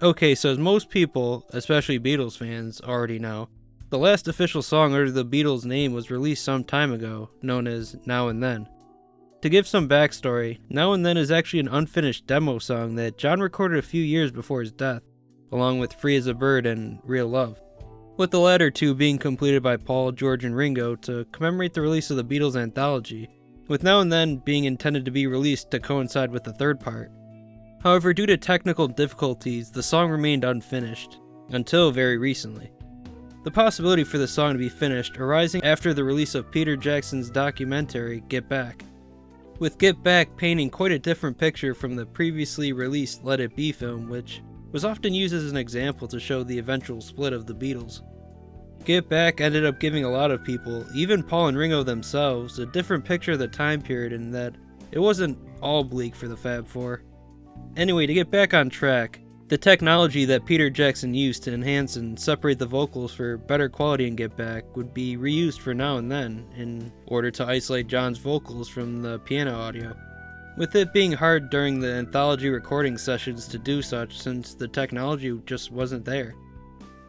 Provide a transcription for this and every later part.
Okay, so as most people, especially Beatles fans, already know, the last official song under the Beatles' name was released some time ago, known as Now and Then. To give some backstory, Now and Then is actually an unfinished demo song that John recorded a few years before his death, along with Free as a Bird and Real Love, with the latter two being completed by Paul, George, and Ringo to commemorate the release of the Beatles anthology, with Now and Then being intended to be released to coincide with the third part. However, due to technical difficulties, the song remained unfinished, until very recently. The possibility for the song to be finished arising after the release of Peter Jackson's documentary, Get Back, with Get Back painting quite a different picture from the previously released Let It Be film, which was often used as an example to show the eventual split of the Beatles. Get Back ended up giving a lot of people, even Paul and Ringo themselves, a different picture of the time period in that it wasn't all bleak for the Fab Four. Anyway, to get back on track, the technology that Peter Jackson used to enhance and separate the vocals for better quality in Get Back would be reused for Now and Then in order to isolate John's vocals from the piano audio, with it being hard during the anthology recording sessions to do such since the technology just wasn't there.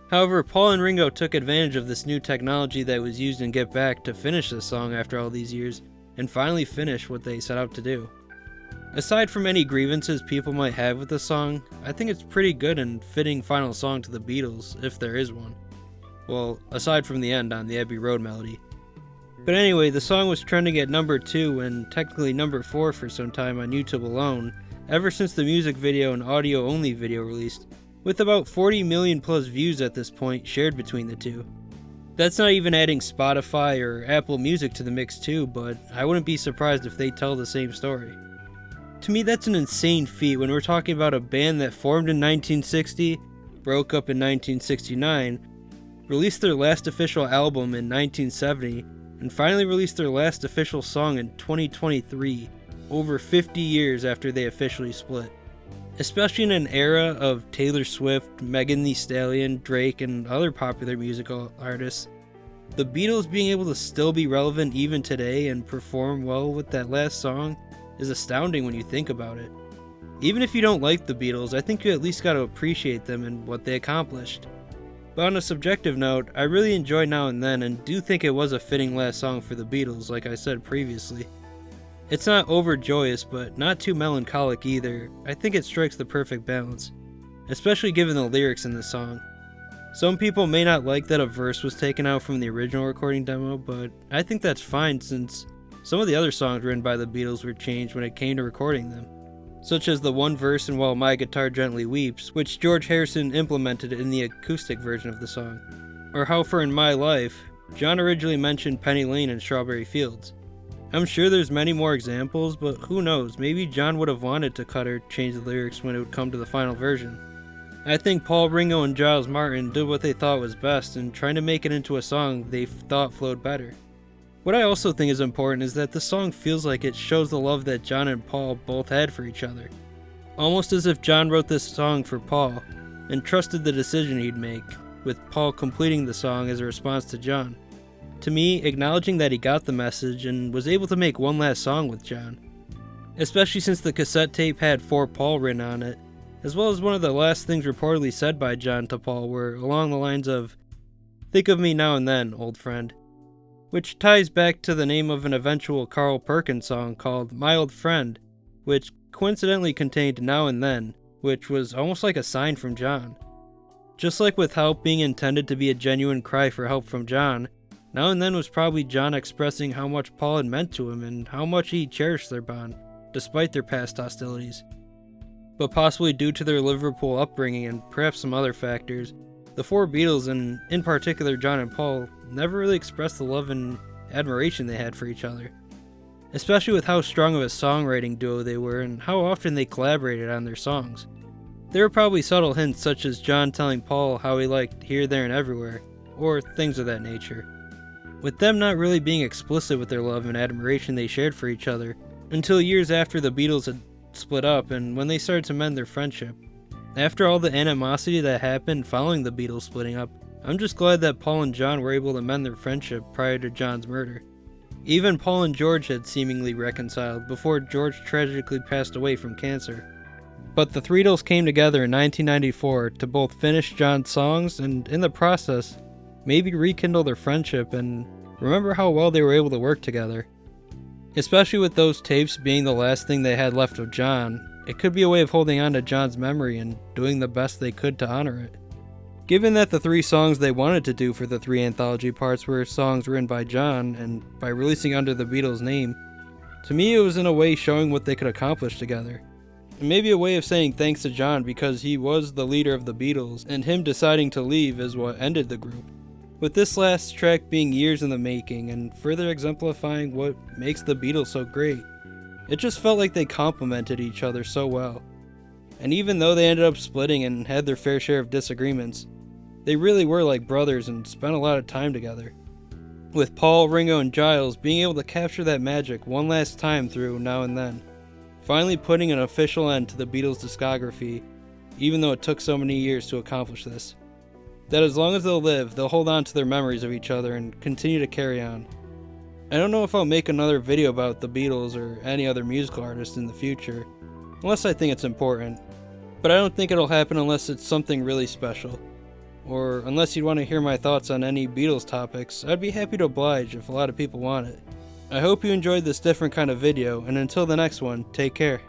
However, Paul and Ringo took advantage of this new technology that was used in Get Back to finish the song after all these years and finally finish what they set out to do. Aside from any grievances people might have with the song, I think it's pretty good and fitting final song to the Beatles, if there is one. Well, aside from the end on the Abbey Road melody. But anyway, the song was trending at number 2 and technically number 4 for some time on YouTube alone, ever since the music video and audio-only video released, with about 40 million plus views at this point shared between the two. That's not even adding Spotify or Apple Music to the mix too, but I wouldn't be surprised if they tell the same story. To me, that's an insane feat when we're talking about a band that formed in 1960, broke up in 1969, released their last official album in 1970, and finally released their last official song in 2023, over 50 years after they officially split. Especially in an era of Taylor Swift, Megan Thee Stallion, Drake, and other popular musical artists, the Beatles being able to still be relevant even today and perform well with that last song is astounding when you think about it. Even if you don't like the Beatles, I think you at least got to appreciate them and what they accomplished. But on a subjective note, I really enjoy Now and Then and do think it was a fitting last song for the Beatles, like I said previously. It's not overjoyous, but not too melancholic either. I think it strikes the perfect balance, especially given the lyrics in the song. Some people may not like that a verse was taken out from the original recording demo, but I think that's fine since some of the other songs written by the Beatles were changed when it came to recording them, such as the one verse in While My Guitar Gently Weeps, which George Harrison implemented in the acoustic version of the song, or how for In My Life, John originally mentioned Penny Lane and Strawberry Fields. I'm sure there's many more examples, but who knows, maybe John would have wanted to cut or change the lyrics when it would come to the final version. I think Paul, Ringo, and Giles Martin did what they thought was best in trying to make it into a song they thought flowed better. What I also think is important is that the song feels like it shows the love that John and Paul both had for each other. Almost as if John wrote this song for Paul, and trusted the decision he'd make, with Paul completing the song as a response to John. To me, acknowledging that he got the message and was able to make one last song with John. Especially since the cassette tape had For Paul written on it, as well as one of the last things reportedly said by John to Paul were along the lines of, "Think of me now and then, old friend," which ties back to the name of an eventual Carl Perkins song called My Old Friend, which coincidentally contained Now and Then, which was almost like a sign from John. Just like with Help being intended to be a genuine cry for help from John, Now and Then was probably John expressing how much Paul had meant to him and how much he cherished their bond, despite their past hostilities. But possibly due to their Liverpool upbringing and perhaps some other factors, the four Beatles, and in particular John and Paul, never really expressed the love and admiration they had for each other. Especially with how strong of a songwriting duo they were and how often they collaborated on their songs. There were probably subtle hints such as John telling Paul how he liked Here, There, and Everywhere, or things of that nature. With them not really being explicit with their love and admiration they shared for each other, until years after the Beatles had split up and when they started to mend their friendship. After all the animosity that happened following the Beatles splitting up, I'm just glad that Paul and John were able to mend their friendship prior to John's murder. Even Paul and George had seemingly reconciled before George tragically passed away from cancer. But the Threedles came together in 1994 to both finish John's songs and, in the process, maybe rekindle their friendship and remember how well they were able to work together. Especially with those tapes being the last thing they had left of John, it could be a way of holding on to John's memory and doing the best they could to honor it. Given that the 3 songs they wanted to do for the 3 anthology parts were songs written by John and by releasing under the Beatles' name, to me it was in a way showing what they could accomplish together. And maybe a way of saying thanks to John because he was the leader of the Beatles and him deciding to leave is what ended the group. With this last track being years in the making and further exemplifying what makes the Beatles so great, it just felt like they complemented each other so well. And even though they ended up splitting and had their fair share of disagreements, they really were like brothers and spent a lot of time together. With Paul, Ringo, and Giles being able to capture that magic one last time through Now and Then, finally putting an official end to the Beatles' discography, even though it took so many years to accomplish this. That as long as they'll live, they'll hold on to their memories of each other and continue to carry on. I don't know if I'll make another video about the Beatles or any other musical artist in the future, unless I think it's important, but I don't think it'll happen unless it's something really special. Or unless you'd want to hear my thoughts on any Beatles topics, I'd be happy to oblige if a lot of people want it. I hope you enjoyed this different kind of video, and until the next one, take care.